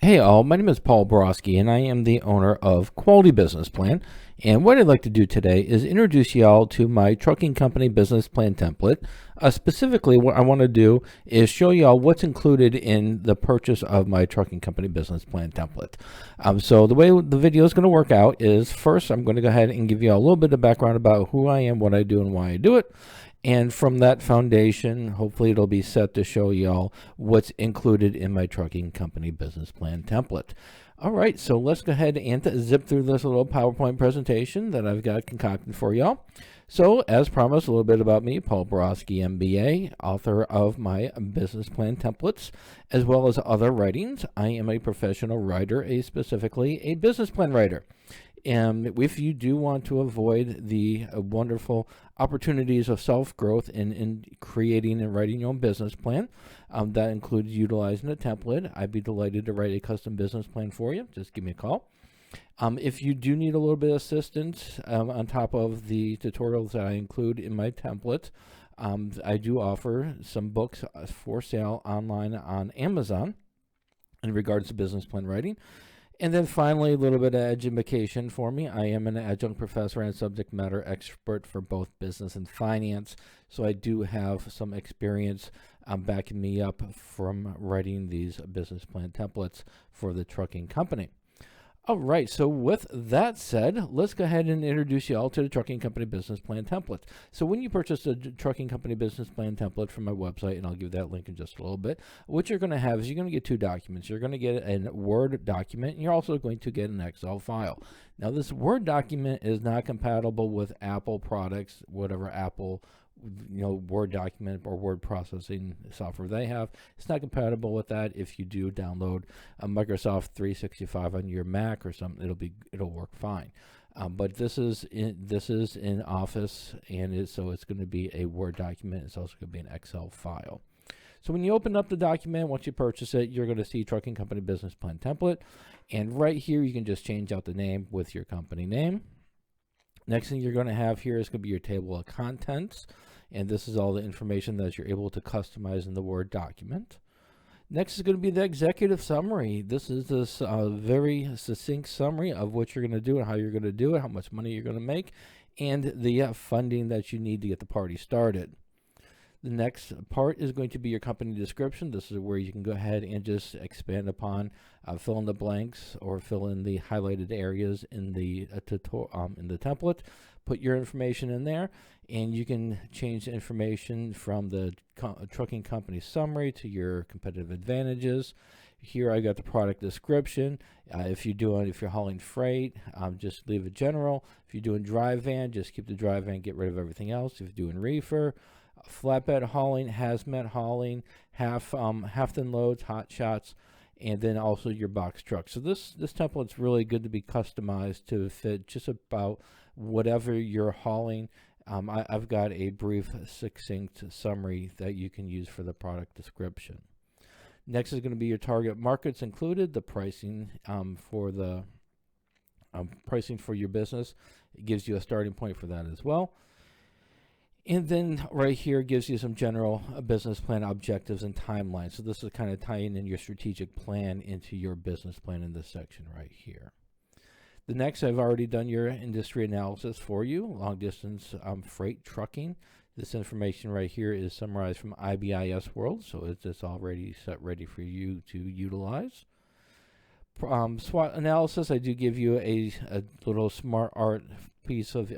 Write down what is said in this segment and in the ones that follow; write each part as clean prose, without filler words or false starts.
Hey all, my name is Paul Borosky and I am the owner of Quality Business Plan. And what I'd like to do today is introduce y'all to my trucking company business plan template. Specifically, what I want to do is show y'all what's included in the purchase of my trucking company business plan template. So the way the video is going to work out is first I'm going to go ahead and give you a little bit of background about who I am, what I do, and why I do it. And from that foundation, hopefully it'll be set to show y'all what's included in my trucking company business plan template. All right, so let's go ahead and zip through this little PowerPoint presentation that I've got concocted for y'all. So as promised, a little bit about me, Paul Borosky, MBA, author of my business plan templates, as well as other writings. I am a professional writer, specifically a business plan writer. And if you do want to avoid the wonderful opportunities of self-growth in creating and writing your own business plan, that includes utilizing a template, I'd be delighted to write a custom business plan for you. Just give me a call. If you do need a little bit of assistance on top of the tutorials that I include in my template, I do offer some books for sale online on Amazon in regards to business plan writing. And then finally, a little bit of education for me. I am an adjunct professor and subject matter expert for both business and finance. So I do have some experience backing me up from writing these business plan templates for the trucking company. All right, so with that said, let's go ahead and introduce you all to the trucking company business plan template. So when you purchase a trucking company business plan template from my website, and I'll give that link in just a little bit, what you're going to have is you're going to get two documents. You're going to get a Word document, and you're also going to get an Excel file. Now, this Word document is not compatible with Apple products, whatever Apple Word document or word processing software they have. It's not compatible with that. If you do download a Microsoft 365 on your Mac or something, it'll work fine. But this is in Office, and so it's going to be a Word document. It's also going to be an Excel file. So when you open up the document, once you purchase it, you're going to see Trucking Company Business Plan Template. And right here, you can just change out the name with your company name. Next thing you're going to have here is going to be your table of contents. And this is all the information that you're able to customize in the Word document. Next is going to be the executive summary. This is this very succinct summary of what you're going to do and how you're going to do it, how much money you're going to make, and the funding that you need to get the party started. The next part is going to be your company description. This is where you can go ahead and just expand upon, fill in the blanks or fill in the highlighted areas in the template. Put your information in there, and you can change the information from the trucking company summary to your competitive advantages. Here I got the product description. If you're hauling freight, just leave it general. If you're doing dry van, just keep the dry van, get rid of everything else. If you're doing reefer, flatbed hauling, hazmat hauling, half ton loads, hot shots, and then also your box truck. So this template's really good to be customized to fit just about whatever you're hauling. I've got a brief, succinct summary that you can use for the product description. Next is going to be your target markets included, the pricing for the pricing for your business. It gives you a starting point for that as well. And then right here gives you some general business plan objectives and timelines. So this is kind of tying in your strategic plan into your business plan in this section right here. The next, I've already done your industry analysis for you, long distance freight trucking. This information right here is summarized from IBIS World, so it's already set ready for you to utilize. SWOT analysis, I do give you a little smart art piece of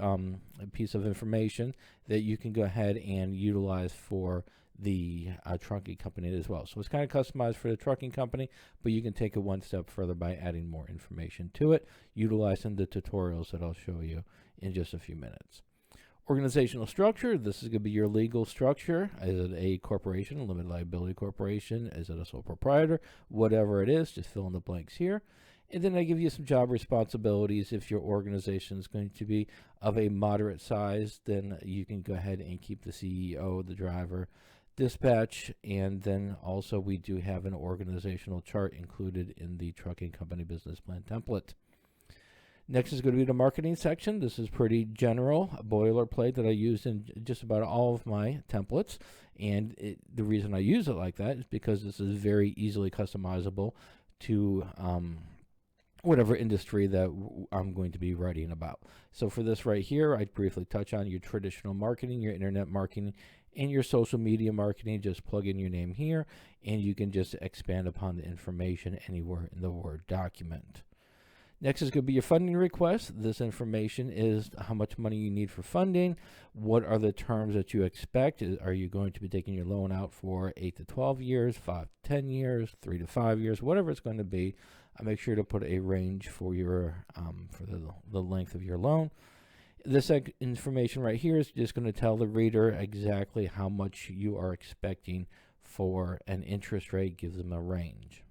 information that you can go ahead and utilize for the trucking company as well. So it's kind of customized for the trucking company, but you can take it one step further by adding more information to it, utilizing the tutorials that I'll show you in just a few minutes. Organizational structure, this is going to be your legal structure. Is it a corporation, a limited liability corporation? Is it a sole proprietor? Whatever it is, just fill in the blanks here. And then I give you some job responsibilities. If your organization is going to be of a moderate size, then you can go ahead and keep the CEO, the driver, dispatch, and then also we do have an organizational chart included in the trucking company business plan template. Next is going to be the marketing section. This is pretty general, a boilerplate that I use in just about all of my templates. And the reason I use it like that is because this is very easily customizable to whatever industry that I'm going to be writing about. So for this right here, I'd briefly touch on your traditional marketing, your internet marketing, and your social media marketing. Just plug in your name here, and you can just expand upon the information anywhere in the Word document. Next is going to be your funding request. This information is how much money you need for funding. What are the terms that you expect? Are you going to be taking your loan out for 8 to 12 years, 5 to 10 years, 3 to 5 years, whatever it's going to be? Make sure to put a range for your for the length of your loan. This information right here is just going to tell the reader exactly how much you are expecting for an interest rate, gives them a range.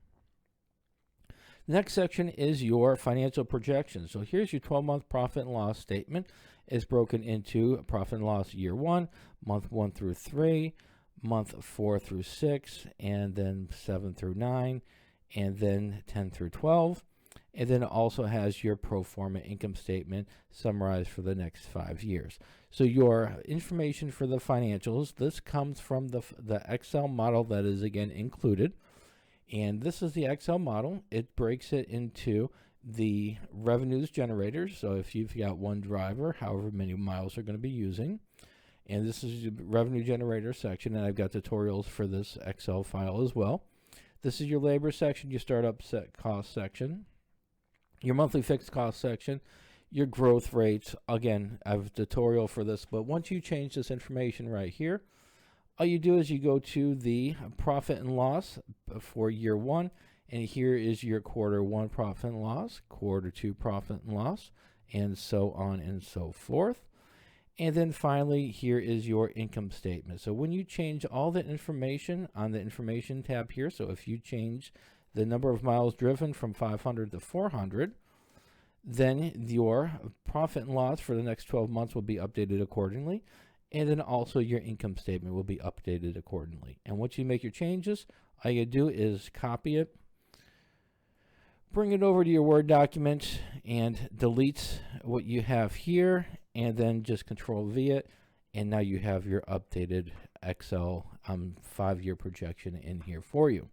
Next section is your financial projections. So here's your 12-month profit and loss statement. It's broken into profit and loss year 1, month 1 through 3, month 4 through 6, and then 7 through 9, and then 10 through 12. And then it also has your pro forma income statement summarized for the next 5 years. So your information for the financials, this comes from the Excel model that is again included. And this is the Excel model. It breaks it into the revenues generators. So if you've got one driver, however many miles they're going to be using. And this is the revenue generator section. And I've got tutorials for this Excel file as well. This is your labor section, your startup cost section, your monthly fixed cost section, your growth rates. Again, I have a tutorial for this, but once you change this information right here, all you do is you go to the profit and loss for year 1, and here is your quarter 1 profit and loss, quarter 2 profit and loss, and so on and so forth. And then finally, here is your income statement. So when you change all the information on the information tab here, so if you change the number of miles driven from 500 to 400, then your profit and loss for the next 12 months will be updated accordingly. And then also your income statement will be updated accordingly. And once you make your changes, all you do is copy it, bring it over to your Word document, and delete what you have here, and then just Control V it. And now you have your updated Excel 5-year projection in here for you.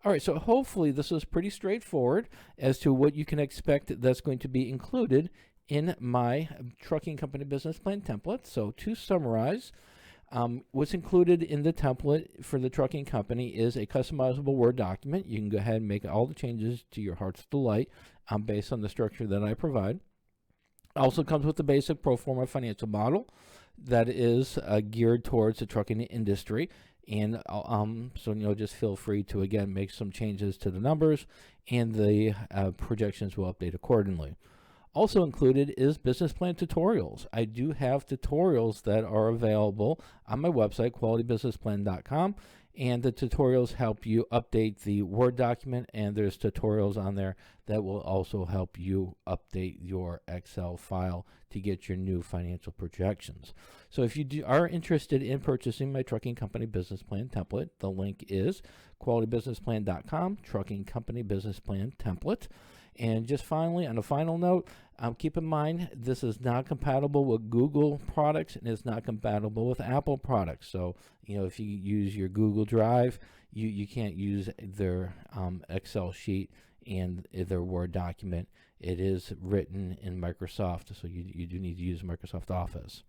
All right, so hopefully this is pretty straightforward as to what you can expect that's going to be included in my trucking company business plan template. So to summarize, what's included in the template for the trucking company is a customizable Word document. You can go ahead and make all the changes to your heart's delight based on the structure that I provide. Also comes with the basic pro forma financial model that is geared towards the trucking industry. And so just feel free to again make some changes to the numbers, and the projections will update accordingly. Also included is business plan tutorials. I do have tutorials that are available on my website, qualitybusinessplan.com, and the tutorials help you update the Word document, and there's tutorials on there that will also help you update your Excel file to get your new financial projections. So if you are interested in purchasing my trucking company business plan template, the link is qualitybusinessplan.com, trucking company business plan template. And just finally, on a final note, keep in mind this is not compatible with Google products, and it's not compatible with Apple products. So, if you use your Google Drive, you can't use their Excel sheet and their Word document. It is written in Microsoft, so you do need to use Microsoft Office.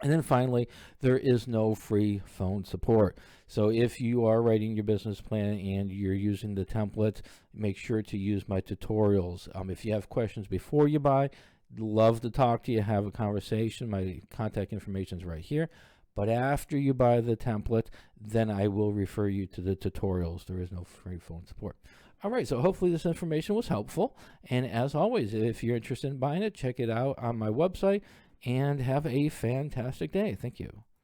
And then finally, there is no free phone support. So if you are writing your business plan and you're using the template, make sure to use my tutorials. If you have questions before you buy, love to talk to you, have a conversation. My contact information is right here. But after you buy the template, then I will refer you to the tutorials. There is no free phone support. All right, so hopefully this information was helpful. And as always, if you're interested in buying it, check it out on my website. And have a fantastic day. Thank you.